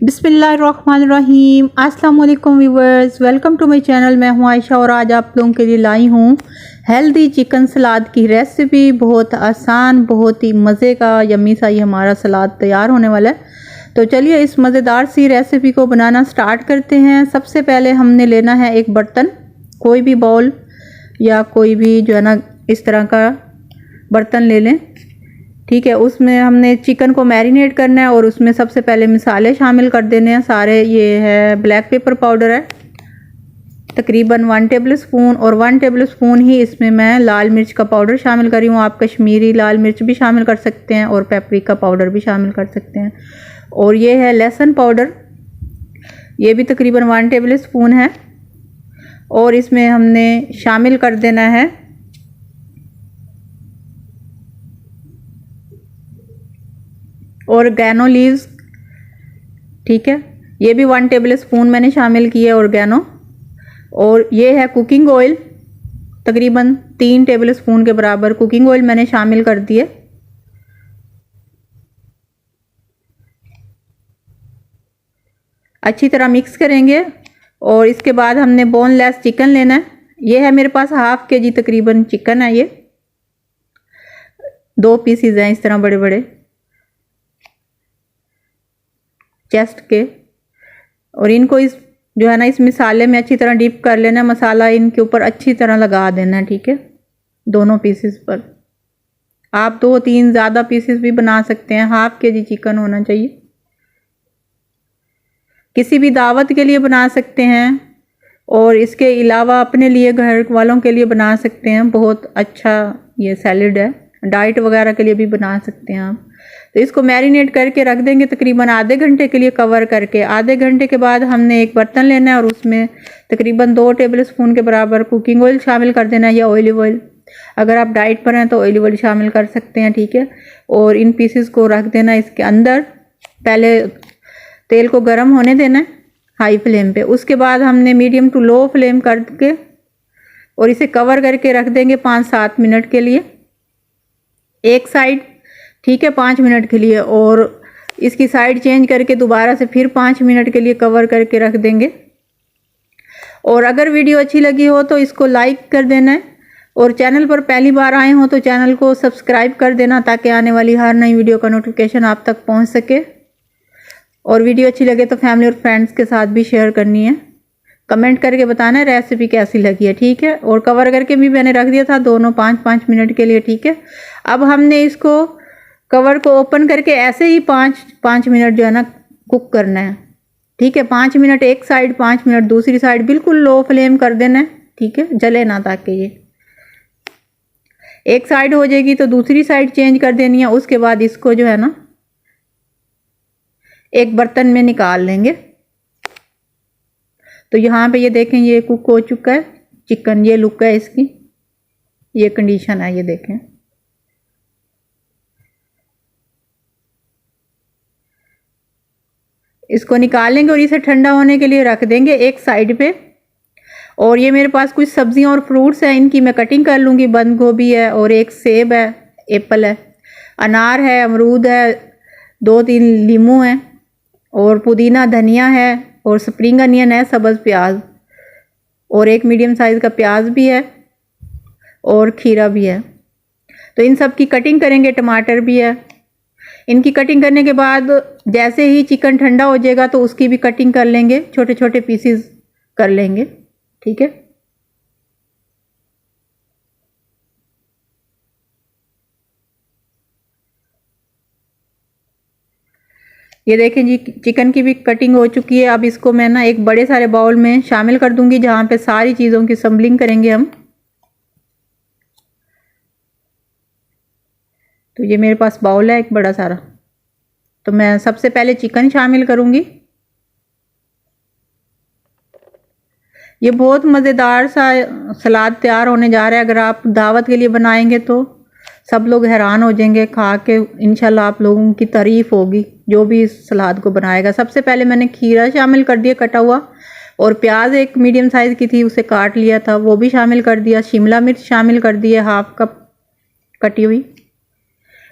बिस्मिल्लाहिर्रहमानिर्रहीम। अस्सलाम वालेकुम viewers, welcome to my channel. मैं हूं आयशा और आज आप लोगों के लिए लाई हूं हेल्दी चिकन सलाद की रेसिपी। बहुत आसान, बहुत ही मज़े का यम्मी सा ये हमारा सलाद तैयार होने वाला है। तो चलिए इस मज़ेदार सी रेसिपी को बनाना स्टार्ट करते हैं। सबसे पहले हमने लेना है एक बर्तन, कोई भी बाउल या कोई भी जो है ना इस तरह का बर्तन ले लें, ठीक है। उसमें हमने चिकन को मैरिनेट करना है और उसमें सबसे पहले मसाले शामिल कर देने हैं सारे। ये है ब्लैक पेपर पाउडर है तकरीबन 1 टेबल स्पून, और 1 टेबल स्पून ही इसमें मैं लाल मिर्च का पाउडर शामिल कर रही हूँ। आप कश्मीरी लाल मिर्च भी शामिल कर सकते हैं और पेपरिका पाउडर भी शामिल कर सकते हैं। और ये है लहसुन पाउडर, ये भी तकरीबन 1 टेबल स्पून है। और इसमें हमने शामिल कर देना है ऑर्गेनो लीव्स, ठीक है। ये भी 1 टेबल स्पून मैंने शामिल किए ऑर्गेनो। और ये है कुकिंग ऑयल, तकरीबन 3 टेबल स्पून के बराबर कुकिंग ऑयल मैंने शामिल कर दिए। अच्छी तरह मिक्स करेंगे और इसके बाद हमने बोनलेस चिकन लेना है। ये है मेरे पास ½ kg तकरीबन चिकन है। ये 2 पीसीज हैं इस तरह बड़े बड़े चेस्ट के, और इनको इस जो है ना इस मसाले में अच्छी तरह डिप कर लेना है। मसाला इनके ऊपर अच्छी तरह लगा देना है, ठीक है, दोनों पीसेस पर। आप 2-3 ज़्यादा पीसेस भी बना सकते हैं। ½ kg चिकन होना चाहिए। किसी भी दावत के लिए बना सकते हैं और इसके अलावा अपने लिए, घर वालों के लिए बना सकते हैं। बहुत अच्छा ये सैलेड है, डाइट वगैरह के लिए भी बना सकते हैं आप। तो इसको मैरिनेट करके रख देंगे तकरीबन आधे घंटे के लिए कवर करके। आधे घंटे के बाद हमने एक बर्तन लेना है और उसमें तकरीबन 2 टेबल स्पून के बराबर कुकिंग ऑयल शामिल कर देना है या ऑलिव ऑयल। अगर आप डाइट पर हैं तो ऑलिव ऑयल शामिल कर सकते हैं, ठीक है। और इन पीसेस को रख देना इसके अंदर। पहले तेल को गर्म होने देना है हाई फ्लेम पे। उसके बाद हमने मीडियम टू लो फ्लेम करके और इसे कवर करके रख देंगे 5-7 मिनट के लिए एक साइड, ठीक है, 5 मिनट के लिए। और इसकी साइड चेंज करके दोबारा से फिर 5 मिनट के लिए कवर करके रख देंगे। और अगर वीडियो अच्छी लगी हो तो इसको लाइक कर देना है, और चैनल पर पहली बार आए हो तो चैनल को सब्सक्राइब कर देना ताकि आने वाली हर नई वीडियो का नोटिफिकेशन आप तक पहुंच सके। और वीडियो अच्छी लगे तो फैमिली और फ्रेंड्स के साथ भी शेयर करनी है। कमेंट करके बताना है रेसिपी कैसी लगी है, ठीक है। और कवर करके भी मैंने रख दिया था दोनों 5-5 मिनट के लिए, ठीक है। अब हमने इसको कवर को ओपन करके ऐसे ही 5 मिनट जो है ना कुक करना है, ठीक है। 5 मिनट एक साइड, 5 मिनट दूसरी साइड, बिल्कुल लो फ्लेम कर देना है, ठीक है, जले ना, ताकि ये एक साइड हो जाएगी तो दूसरी साइड चेंज कर देनी है। उसके बाद इसको जो है ना एक बर्तन में निकाल लेंगे। तो यहाँ पे ये देखें, ये कुक हो चुका है चिकन। ये लुक है इसकी, ये कंडीशन है, ये देखें। इसको निकालेंगे और इसे ठंडा होने के लिए रख देंगे एक साइड पे। और ये मेरे पास कुछ सब्जियां और फ्रूट्स हैं, इनकी मैं कटिंग कर लूँगी। बंद गोभी है और एक सेब है, एप्पल है, अनार है, अमरूद है, 2-3 लीमू हैं, और पुदीना, धनिया है, और स्प्रिंग अनियन है, सब्ज़ प्याज, और एक मीडियम साइज़ का प्याज भी है, और खीरा भी है। तो इन सब की कटिंग करेंगे। टमाटर भी है। इनकी कटिंग करने के बाद जैसे ही चिकन ठंडा हो जाएगा तो उसकी भी कटिंग कर लेंगे, छोटे छोटे पीसेस कर लेंगे, ठीक है। ये देखें जी, चिकन की भी कटिंग हो चुकी है। अब इसको मैं ना एक बड़े सारे बाउल में शामिल कर दूंगी जहाँ पे सारी चीज़ों की असम्बलिंग करेंगे हम। तो ये मेरे पास बाउल है एक बड़ा सारा। तो मैं सबसे पहले चिकन शामिल करूंगी। ये बहुत मज़ेदार सा सलाद तैयार होने जा रहा है। अगर आप दावत के लिए बनाएंगे तो सब लोग हैरान हो जाएंगे खा के। इंशाल्लाह आप लोगों की तारीफ होगी जो भी इस सलाद को बनाएगा। सबसे पहले मैंने खीरा शामिल कर दिया कटा हुआ, और प्याज एक मीडियम साइज़ की थी उसे काट लिया था, वो भी शामिल कर दिया। शिमला मिर्च शामिल कर दिया ½ कप कटी हुई।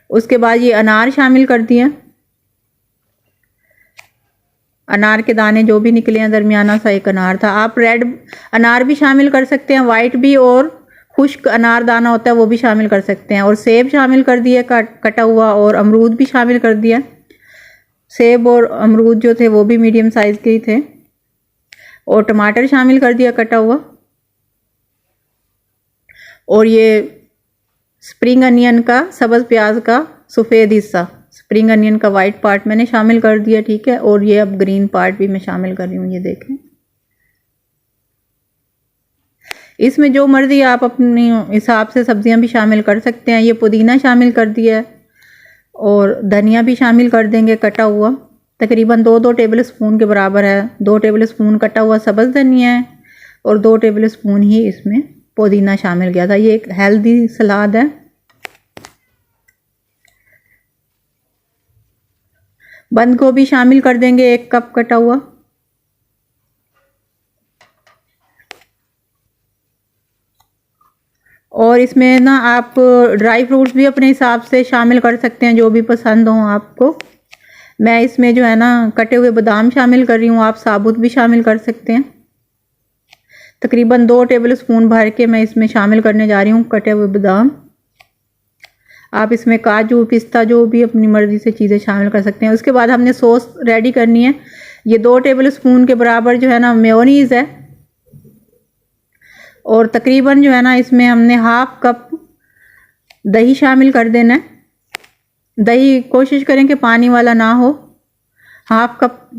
उसके बाद ये अनार शामिल कर दिया। अनार के दाने जो भी निकले हैं, दरमियाना सा एक अनार था। आप रेड अनार भी शामिल कर सकते हैं, वाइट भी, और खुश्क अनार दाना होता है वो भी शामिल कर सकते हैं। और सेब शामिल कर दिया कटा हुआ, और अमरूद भी शामिल कर दिया। सेब और अमरूद जो थे वो भी मीडियम साइज़ के ही थे। और टमाटर शामिल कर दिया कटा हुआ। और ये स्प्रिंग अनियन का, सब्ज़ प्याज का सफ़ेद हिस्सा, स्प्रिंग अनियन का वाइट पार्ट मैंने शामिल कर दिया, ठीक है। और ये अब ग्रीन पार्ट भी मैं शामिल कर रही हूँ, ये देखें। इसमें जो मर्जी आप अपने हिसाब से सब्जियां भी शामिल कर सकते हैं। ये पुदीना शामिल कर दिया है, और धनिया भी शामिल कर देंगे कटा हुआ, तकरीबन 2-2 टेबल स्पून के बराबर है। 2 टेबल स्पून कटा हुआ सब्ज़ धनिया है, और 2 टेबल स्पून ही इसमें पुदीना शामिल किया था। ये एक हेल्दी सलाद है। बंद गोभी शामिल कर देंगे 1 कप कटा हुआ। और इसमें ना आप ड्राई फ्रूट्स भी अपने हिसाब से शामिल कर सकते हैं, जो भी पसंद हो आपको। मैं इसमें जो है ना कटे हुए बादाम शामिल कर रही हूँ, आप साबुत भी शामिल कर सकते हैं। तकरीबन 2 टेबल स्पून भर के मैं इसमें शामिल करने जा रही हूँ कटे हुए बादाम। आप इसमें काजू, पिस्ता, जो भी अपनी मर्ज़ी से चीज़ें शामिल कर सकते हैं। उसके बाद हमने सॉस रेडी करनी है। ये 2 टेबल स्पून के बराबर जो है ना मेयोनीज़ है, और तकरीबन जो है ना इसमें हमने 1/2 कप दही शामिल कर देना है। दही कोशिश करें कि पानी वाला ना हो। 1/2 कप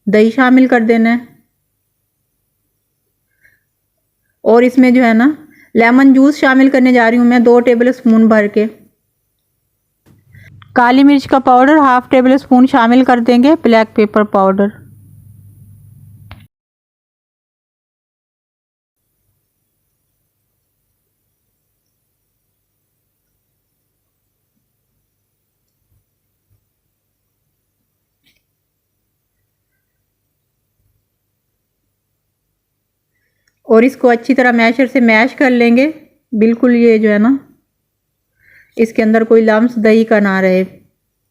दही शामिल कर देना है। और इसमें जो है ना लेमन जूस शामिल करने जा रही हूँ मैं 2 टेबल स्पून भर के। काली मिर्च का पाउडर 1/2 टेबल स्पून शामिल कर देंगे। ब्लैक पेपर पाउडर, और इसको अच्छी तरह मैशर से मैश कर लेंगे। बिल्कुल ये जो है ना इसके अंदर कोई लम्स दही का ना रहे,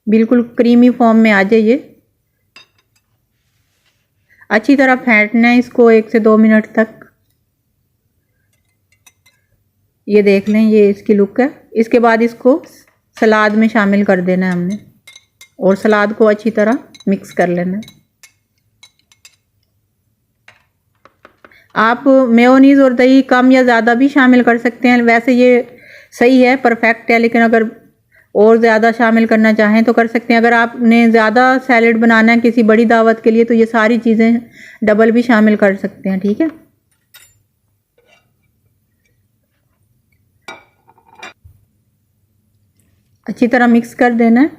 बिल्कुल क्रीमी फॉर्म में आ जाए। ये अच्छी तरह फेंटना है इसको 1 से 2 मिनट तक। ये देख लें, ये इसकी लुक है। इसके बाद इसको सलाद में शामिल कर देना है हमने, और सलाद को अच्छी तरह मिक्स कर लेना है। आप मेयोनीज़ और दही कम या ज़्यादा भी शामिल कर सकते हैं। वैसे ये सही है, परफेक्ट है, लेकिन अगर और ज़्यादा शामिल करना चाहें तो कर सकते हैं। अगर आपने ज़्यादा सैलेड बनाना है किसी बड़ी दावत के लिए तो ये सारी चीज़ें डबल भी शामिल कर सकते हैं, ठीक है। अच्छी तरह मिक्स कर देना है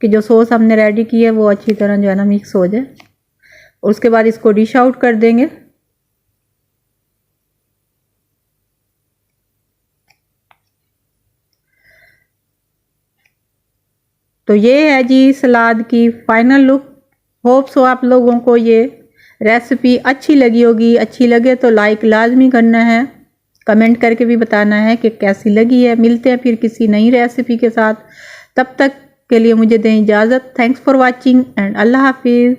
कि जो सॉस हमने रेडी की है वो अच्छी तरह जो है ना मिक्स हो जाए। और उसके बाद इसको डिश आउट कर देंगे। तो ये है जी सलाद की फाइनल लुक। होप सो आप लोगों को ये रेसिपी अच्छी लगी होगी। अच्छी लगे तो लाइक लाजमी करना है, कमेंट करके भी बताना है कि कैसी लगी है। मिलते हैं फिर किसी नई रेसिपी के साथ, तब तक के लिए मुझे दें इजाज़त। थैंक्स फॉर वॉचिंग एंड अल्लाह हाफिज़।